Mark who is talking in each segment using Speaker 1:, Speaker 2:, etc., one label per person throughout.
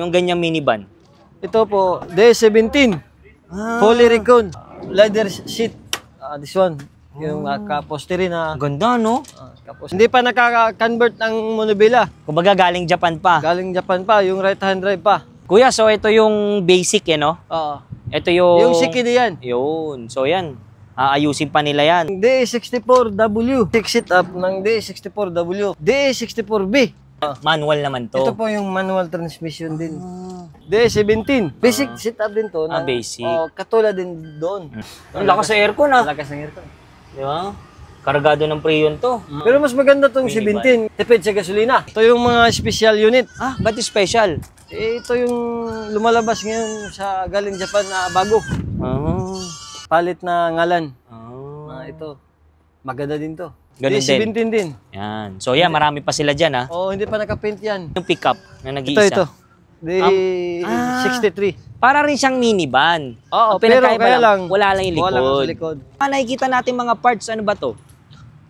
Speaker 1: Yung ganyang minivan.
Speaker 2: Ito po, D17. Fully recon. Leather seat. This one. Yung kaposteri na.
Speaker 1: Ganda, no?
Speaker 2: Hindi pa nakaka-convert ng monobila.
Speaker 1: Kumbaga galing Japan pa.
Speaker 2: Galing Japan pa, yung right hand drive pa.
Speaker 1: Kuya, so ito yung basic no?
Speaker 2: Oo.
Speaker 1: Ito yung...
Speaker 2: Yung CKD yan.
Speaker 1: Yun. So yan. Aayusin pa nila yan.
Speaker 2: D64W. 6 seat-up ng D64W. D64B.
Speaker 1: Manual naman to.
Speaker 2: Ito po yung manual transmission din. D17. Basic setup din to.
Speaker 1: Basic.
Speaker 2: Katulad din doon.
Speaker 1: Ang lakas sa aircon
Speaker 2: Lakas ng aircon.
Speaker 1: Di ba? Kargado ng preyon to.
Speaker 2: Pero mas maganda tong 17. Tipid sa gasolina. Ito yung mga special unit.
Speaker 1: Ba't special?
Speaker 2: Ito yung lumalabas ngayon sa galing Japan na bago. Palit na ngalan. Ito. Maganda din to.
Speaker 1: Ganun
Speaker 2: D17 din.
Speaker 1: Yan. So yan, marami pa sila dyan
Speaker 2: Hindi pa nakapaint yan.
Speaker 1: Yung pickup na nag-iisa.
Speaker 2: Ito. D63.
Speaker 1: Para rin siyang minivan.
Speaker 2: Oo, pero kaya lang,
Speaker 1: wala lang yung likod.
Speaker 2: Wala lang sa likod.
Speaker 1: Nakikita natin mga parts, ano ba to?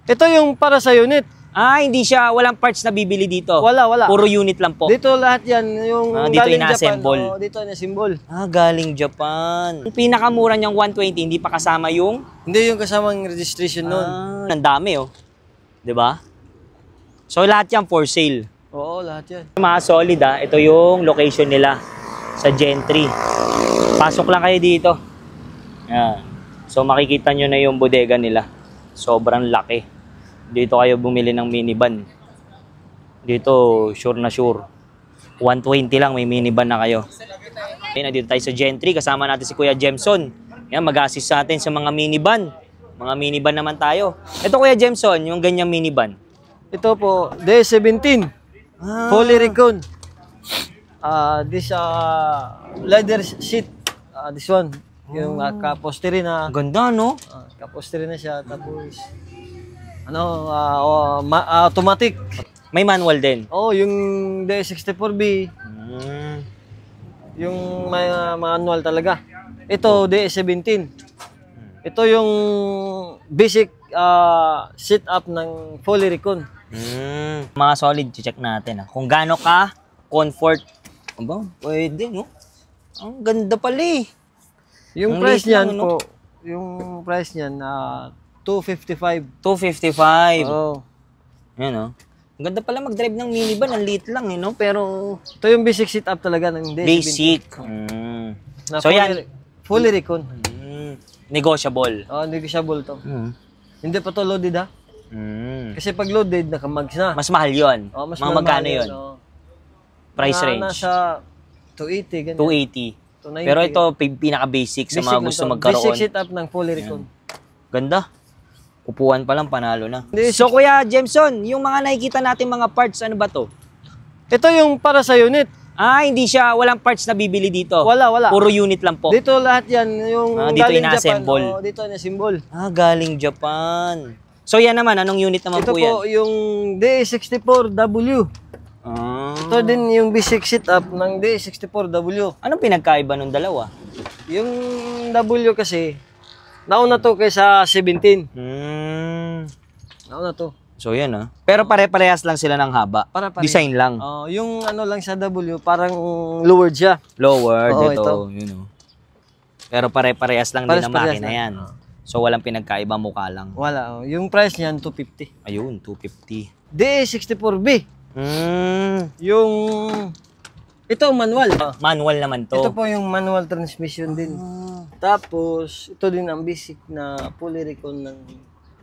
Speaker 2: Ito yung para sa unit.
Speaker 1: Hindi siya, walang parts na bibili dito.
Speaker 2: Wala.
Speaker 1: Puro unit lang po.
Speaker 2: Dito lahat yan, yung
Speaker 1: dito
Speaker 2: galing
Speaker 1: ina-assemble.
Speaker 2: Japan. Dito ina-assemble.
Speaker 1: Galing Japan. Yung pinakamura niyang 120, hindi pa kasama yung...
Speaker 2: Hindi yung kasamang registration nun.
Speaker 1: Ang dami 'di ba? So lahat yan for sale.
Speaker 2: Oo, lahat yan.
Speaker 1: Mga solid ito yung location nila sa Gentry. Pasok lang kayo dito. Yan. So makikita nyo na yung bodega nila. Sobrang laki. Dito kayo bumili ng minivan. Dito sure na sure. 120 lang may minivan na kayo. Ayun, dito tayo sa Gentry. Kasama natin si Kuya Jemson. Yan, mag-assist sa atin sa mga minivan. Mga minivan naman tayo. Ito Kuya Jemson, yung ganyang minivan.
Speaker 2: Ito po, D17. Fully recon. This leather seat. This one. Yung kaposteri na.
Speaker 1: Ganda, no?
Speaker 2: Kaposteri na siya. Tapos, automatic.
Speaker 1: May manual din.
Speaker 2: Yung D64B. Yung may manual talaga. Ito, D17. Ito yung basic setup ng fully recon. Mga
Speaker 1: solid, check natin. Kung gaano ka comfort. Pwede, no? Ang ganda pala
Speaker 2: Yung price niyan po, yung price niyan 255.
Speaker 1: 255.
Speaker 2: Oo.
Speaker 1: Yan, Ang ganda pala mag-drive ng minivan. Ang liit lang, no? Pero...
Speaker 2: Ito yung basic setup talaga ng D17.
Speaker 1: Basic. So, yan.
Speaker 2: Fully recon.
Speaker 1: Negotiable.
Speaker 2: Negotiable to. Hindi pa to loaded Kasi pag loaded, nakamags na.
Speaker 1: Mas mahal yun.
Speaker 2: Mas
Speaker 1: mga magkano yun? Price range?
Speaker 2: Nasa 280. Ganyan.
Speaker 1: 280. Pero ito, pinaka-basic sa mga gusto magkaroon.
Speaker 2: Basic setup ng fully recon.
Speaker 1: Ganda. Upuan pa lang, panalo na. So Kuya Jemson, yung mga nakikita natin mga parts, ano ba to?
Speaker 2: Ito yung para sa unit.
Speaker 1: Hindi siya, walang parts na bibili dito.
Speaker 2: Wala.
Speaker 1: Puro unit lang po.
Speaker 2: Dito lahat yan, yung
Speaker 1: dito
Speaker 2: galing
Speaker 1: ina-assemble.
Speaker 2: Japan. Dito ina-assemble.
Speaker 1: Galing Japan. So yan naman, anong unit naman
Speaker 2: po yan? Ito po yung D64W. Ito din yung basic setup ng D64W.
Speaker 1: Anong pinagkaiba ng dalawa?
Speaker 2: Yung W kasi, nauna to kaysa 17. Nauna to.
Speaker 1: So yan Pero pare-parehas lang sila ng haba. Design lang.
Speaker 2: Yung lang sa W, parang lowered siya.
Speaker 1: Lowered, ito. Pero pare-parehas lang din ang makina yan. So walang pinagkaiba, mukha lang.
Speaker 2: Wala. Yung price niyan, 250.
Speaker 1: Ayun, 250.
Speaker 2: D64B. Yung... Ito, manual.
Speaker 1: Manual naman to.
Speaker 2: Ito po yung manual transmission din. Tapos, ito din ang basic na fully recon ng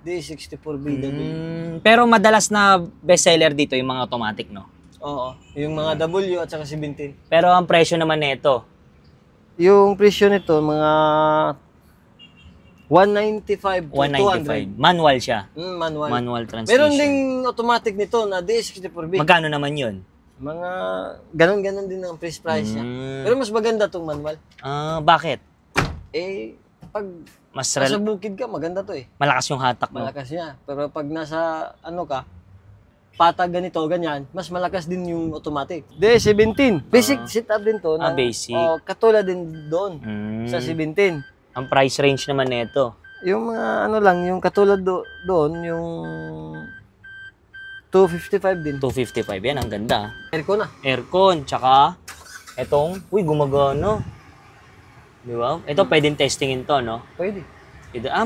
Speaker 2: D64BW.
Speaker 1: Pero madalas na bestseller dito yung mga automatic, no?
Speaker 2: Oo. Yung mga W at saka 17.
Speaker 1: Pero ang presyo naman nito?
Speaker 2: Yung presyo nito, mga 195 to 200.
Speaker 1: Manual siya?
Speaker 2: Manual.
Speaker 1: Manual transmission.
Speaker 2: Meron ding automatic nito na D64B.
Speaker 1: Magkano naman yun?
Speaker 2: Mga ganon-ganon din ang price niya. Pero mas maganda tong manual.
Speaker 1: Bakit?
Speaker 2: Pag
Speaker 1: mas
Speaker 2: nasa bukid ka, maganda to
Speaker 1: Malakas yung hatak mo.
Speaker 2: Malakas niya. Pero pag nasa, patag ganito, ganyan, mas malakas din yung automatic. D17. Basic setup din to.
Speaker 1: Basic.
Speaker 2: Katulad din doon sa 17.
Speaker 1: Ang price range naman nito?
Speaker 2: Yung mga yung katulad doon, yung 255 din.
Speaker 1: 255 yan, ang ganda.
Speaker 2: Aircon
Speaker 1: Aircon, tsaka Uy, gumagana. Di ba? Ito, pwedeng testingin to, no?
Speaker 2: Pwede.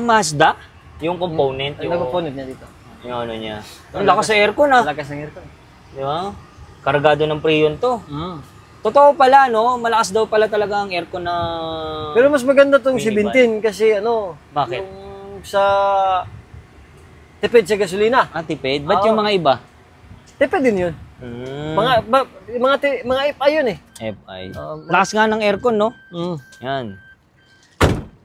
Speaker 1: Mazda? Yung component.
Speaker 2: Ang component niya dito.
Speaker 1: Yung ano niya. Ang lakas sa aircon, ah.
Speaker 2: Lakas ng aircon.
Speaker 1: Di ba? Kargado ng Freon to.
Speaker 2: Mm.
Speaker 1: Totoo pala, no? Malakas daw pala talaga ang aircon na...
Speaker 2: Pero mas maganda tong
Speaker 1: minivan.
Speaker 2: 17 kasi ano,
Speaker 1: Bakit?
Speaker 2: yung sa tipid sa gasolina.
Speaker 1: Tipid? Ba't
Speaker 2: Oo.
Speaker 1: yung mga iba?
Speaker 2: Tipid din yun. Mga FI yun eh.
Speaker 1: FI. Lakas nga ng aircon, no?
Speaker 2: Mm.
Speaker 1: Yan.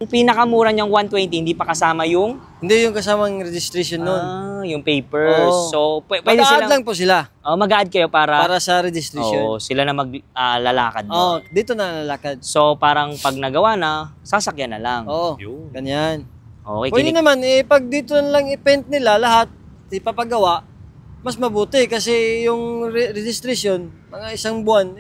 Speaker 1: Yung pinakamura niyang 120, hindi pa kasama yung...
Speaker 2: Hindi yung kasamang registration nun.
Speaker 1: Yung papers.
Speaker 2: Oo.
Speaker 1: So, pwede
Speaker 2: Mag-a-add
Speaker 1: silang...
Speaker 2: lang po sila
Speaker 1: mag-add kayo para
Speaker 2: sa registration.
Speaker 1: sila na maglalakad
Speaker 2: Oo,
Speaker 1: mo.
Speaker 2: dito na lalakad.
Speaker 1: So, parang pag nagawa na, sasakyan na lang.
Speaker 2: Oo,
Speaker 1: Yun.
Speaker 2: ganyan.
Speaker 1: Okay,
Speaker 2: Pwede naman, pag dito na lang i-paint nila lahat, ipapagawa, mas mabuti kasi yung registration, mga isang buwan,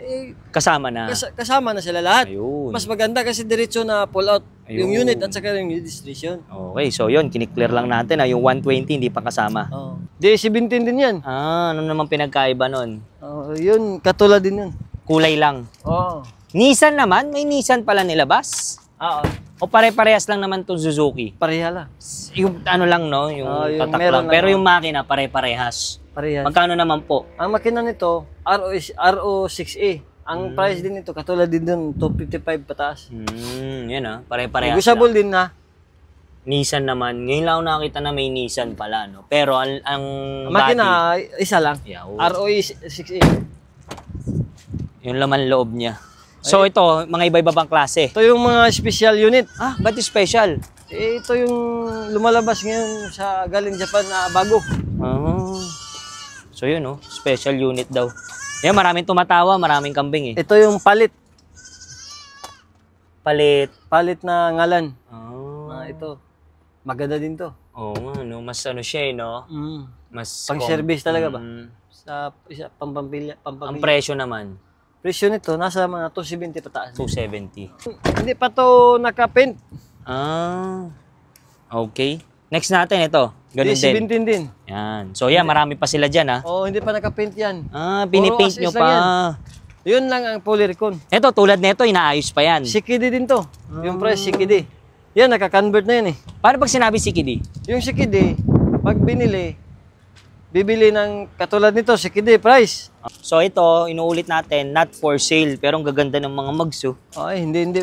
Speaker 1: kasama na.
Speaker 2: kasama na sila lahat.
Speaker 1: Ayun.
Speaker 2: Mas maganda kasi diretso na pull out yung
Speaker 1: Ayun.
Speaker 2: unit at saka yung registration.
Speaker 1: Okay, so yun, kiniklear lang natin yung 120 hindi pa kasama.
Speaker 2: Oh. Di 17 din yan.
Speaker 1: Ano naman pinagkaiba nun?
Speaker 2: Yun, katulad din yun.
Speaker 1: Kulay lang.
Speaker 2: Oo.
Speaker 1: Nissan naman, may Nissan pala nilabas.
Speaker 2: Oo.
Speaker 1: O pare-parehas lang naman itong Suzuki.
Speaker 2: Pareha lang.
Speaker 1: Yung ano lang, no? Yung
Speaker 2: yung
Speaker 1: tatak
Speaker 2: meron
Speaker 1: lang.
Speaker 2: lang,
Speaker 1: Pero yung makina, pare-parehas.
Speaker 2: Pareha.
Speaker 1: Magkano naman po?
Speaker 2: Ang makina nito, RO6A. Ang price din nito, katulad din dun, 255 pataas.
Speaker 1: Yan pare-parehas
Speaker 2: Negotiable
Speaker 1: lang.
Speaker 2: din na.
Speaker 1: Nissan naman. Ngayon lang ako nakita na may Nissan pala, no? Pero ang
Speaker 2: Ang makina, isa lang.
Speaker 1: Yaw.
Speaker 2: RO6A.
Speaker 1: Yung laman loob niya. So ito, mga iba-iba bang klase?
Speaker 2: Ito yung mga special unit.
Speaker 1: Ba't yung special?
Speaker 2: Ito yung lumalabas ngayon sa galing Japan na bago.
Speaker 1: So yun, special unit daw. Yan, maraming tumatawa, maraming kambing eh.
Speaker 2: Ito yung palit.
Speaker 1: Palit.
Speaker 2: Na ngalan.
Speaker 1: Ito.
Speaker 2: Maganda din to.
Speaker 1: Oo nga, no? Mas ano siya, no? Mas
Speaker 2: Pang-service talaga ba? Sa pampamilya.
Speaker 1: Ang presyo naman,
Speaker 2: Presyo nito, nasa mga 270 pataas.
Speaker 1: 270.
Speaker 2: Hindi pa to naka-paint.
Speaker 1: Okay. Next natin, ito. Ganun din.
Speaker 2: 17 din.
Speaker 1: Yan. So yan, marami pa sila dyan, ha?
Speaker 2: Hindi pa naka-paint yan.
Speaker 1: Pinipaint
Speaker 2: Puro
Speaker 1: nyo
Speaker 2: as is lang
Speaker 1: pa.
Speaker 2: Yun lang ang fully recon.
Speaker 1: Ito, tulad nito, inaayos pa yan.
Speaker 2: CKD din to. Yung price CKD. Yan, naka-convert na yan eh.
Speaker 1: Paano pag sinabi CKD?
Speaker 2: Yung CKD, pag binili, bibili ng katulad nito, CKD price.
Speaker 1: So ito, inuulit natin, not for sale, pero ang gaganda ng mga mags, oh.
Speaker 2: Hindi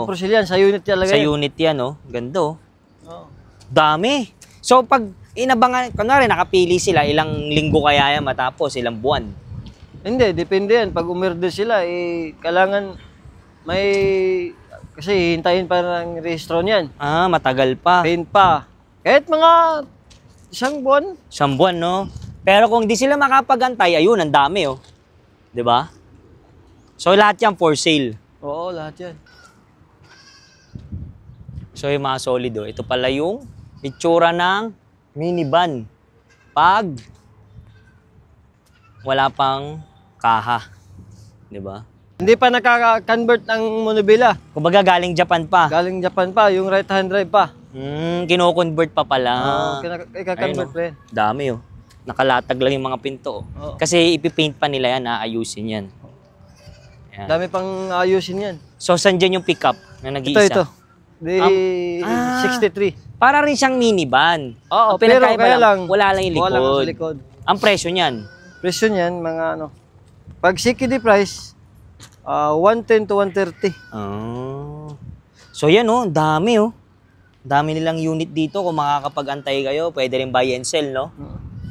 Speaker 2: for sale yan. Sa unit talaga
Speaker 1: Sa
Speaker 2: yan.
Speaker 1: unit yan, oh. Ganda, oh. Dami. So pag inabangan, kunwari nakapili sila, ilang linggo kaya yan matapos, ilang buwan?
Speaker 2: Hindi, depende yan. Pag umorder sila, kailangan may, kasi hintayin pa ng rehistro niyan.
Speaker 1: Matagal pa.
Speaker 2: Paint pa. Kahit mga isang buwan.
Speaker 1: Isang buwan, no? Pero kung di sila makapagantay, ayun, ang dami, oh. 'Di ba? So lahat yan for sale.
Speaker 2: Oo, lahat yan.
Speaker 1: So yung mga solid, oh. Ito pala yung itsura ng minivan. Pag wala pang kaha. 'Di ba?
Speaker 2: Hindi pa nakaka-convert ng monobila.
Speaker 1: Kumbaga galing Japan pa.
Speaker 2: Galing Japan pa, yung right hand drive pa.
Speaker 1: Kino-convert pa pala.
Speaker 2: Ika-convert pa yan.
Speaker 1: Dami, oh. Nakalatag lang yung mga pinto, oh.
Speaker 2: Oo.
Speaker 1: Kasi ipipaint pa nila yan, aayusin yan. Yan.
Speaker 2: Dami pang ayusin yan.
Speaker 1: So, saan dyan yung pickup na nag-iisa?
Speaker 2: Ito. 63.
Speaker 1: Para rin siyang minivan.
Speaker 2: Oo,
Speaker 1: Ang pinagkaiba
Speaker 2: pero kaya lang,
Speaker 1: wala lang yung likod.
Speaker 2: wala lang sa likod.
Speaker 1: Ang presyo niyan?
Speaker 2: Presyo niyan, mga ano. Pag CKD price, 110 to 130.
Speaker 1: So yan, oh, dami, oh. Dami nilang unit dito. Kung makakapag-antay kayo, pwede rin buy and sell, no?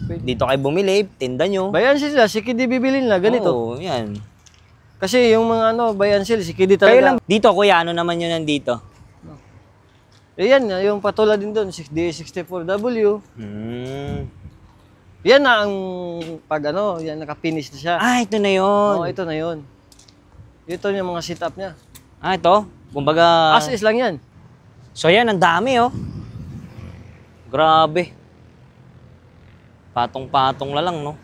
Speaker 2: Pwede.
Speaker 1: Dito kayo bumili, tinda nyo.
Speaker 2: Bayan sila, CKD bibilin na, ganito.
Speaker 1: Oo, yan.
Speaker 2: Kasi yung mga ano, bayan sila, CKD talaga.
Speaker 1: Kayo lang dito, kuya, ano naman yun nandito?
Speaker 2: Yan, yung patula din doon, 6D64W. Yan na ang pag ano, yan naka-finish na siya.
Speaker 1: Ito na yun.
Speaker 2: Oo, ito na yun. Ito yung mga setup niya.
Speaker 1: Ito? Kumbaga...
Speaker 2: As is lang yan.
Speaker 1: So yan, ang dami, oh. Grabe. Patong-patong na lang, no?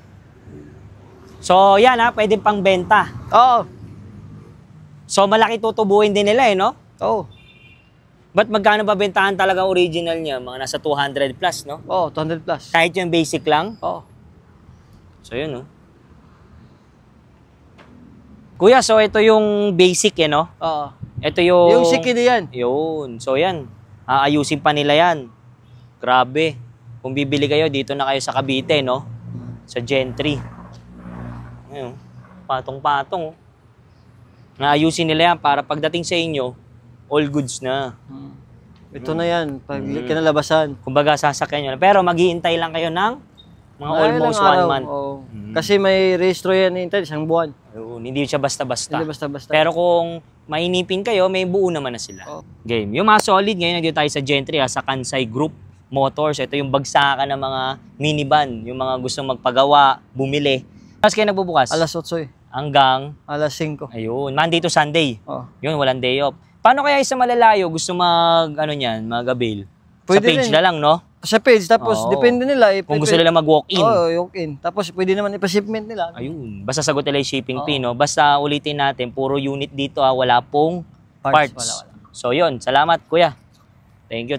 Speaker 1: So yan, pwede pang benta.
Speaker 2: Oo.
Speaker 1: So malaki tutubuhin din nila, no?
Speaker 2: Oo.
Speaker 1: Ba't magkano ba bentahan talaga original niya? Mga nasa 200 plus, no?
Speaker 2: Oo, 200 plus.
Speaker 1: Kahit yung basic lang?
Speaker 2: Oo.
Speaker 1: So yun, no? Kuya, so ito yung basic eh, no?
Speaker 2: Oo.
Speaker 1: Ito yung...
Speaker 2: Yung sikid yan.
Speaker 1: Yun. So yan, aayusin pa nila yan. Grabe. Kung bibili kayo, dito na kayo sa Cavite, no? Sa Gentry. Ayun, patong-patong. Naayusin nila yan para pagdating sa inyo, all goods na.
Speaker 2: Ito na yan, pag kinalabasan.
Speaker 1: Kumbaga, sasakyan nyo na. Pero maghihintay lang kayo ng mga almost 1 month.
Speaker 2: Oo. Kasi may registro yan ni Intel, isang buwan.
Speaker 1: Ayun, hindi siya basta-basta.
Speaker 2: Hindi basta-basta.
Speaker 1: Pero kung mainipin kayo, may buo naman na sila.
Speaker 2: Oh.
Speaker 1: Game. Yung mga solid, ngayon nandito tayo sa Gentry, sa Kansai Group Motors. Ito yung bagsakan ng mga minivan, yung mga gustong magpagawa, bumili. Tapos kayo nagbubukas?
Speaker 2: Alas 8 eh.
Speaker 1: Hanggang?
Speaker 2: Alas 5.
Speaker 1: Ayun, Monday to Sunday.
Speaker 2: Oh.
Speaker 1: Yun, walang day off. Paano kaya isa malalayo gusto mag-avail? Sa
Speaker 2: Pwede
Speaker 1: page
Speaker 2: rin.
Speaker 1: na lang, no?
Speaker 2: Sa page, tapos
Speaker 1: Oo.
Speaker 2: depende nila.
Speaker 1: Kung gusto nila mag-walk-in.
Speaker 2: Oo, walk-in. Tapos pwede naman ipa-shipment nila.
Speaker 1: Ayun, basta sagot nila yung shipping fee, no? Basta ulitin natin, puro unit dito, wala pong parts.
Speaker 2: Wala.
Speaker 1: So yun, salamat kuya. Thank you.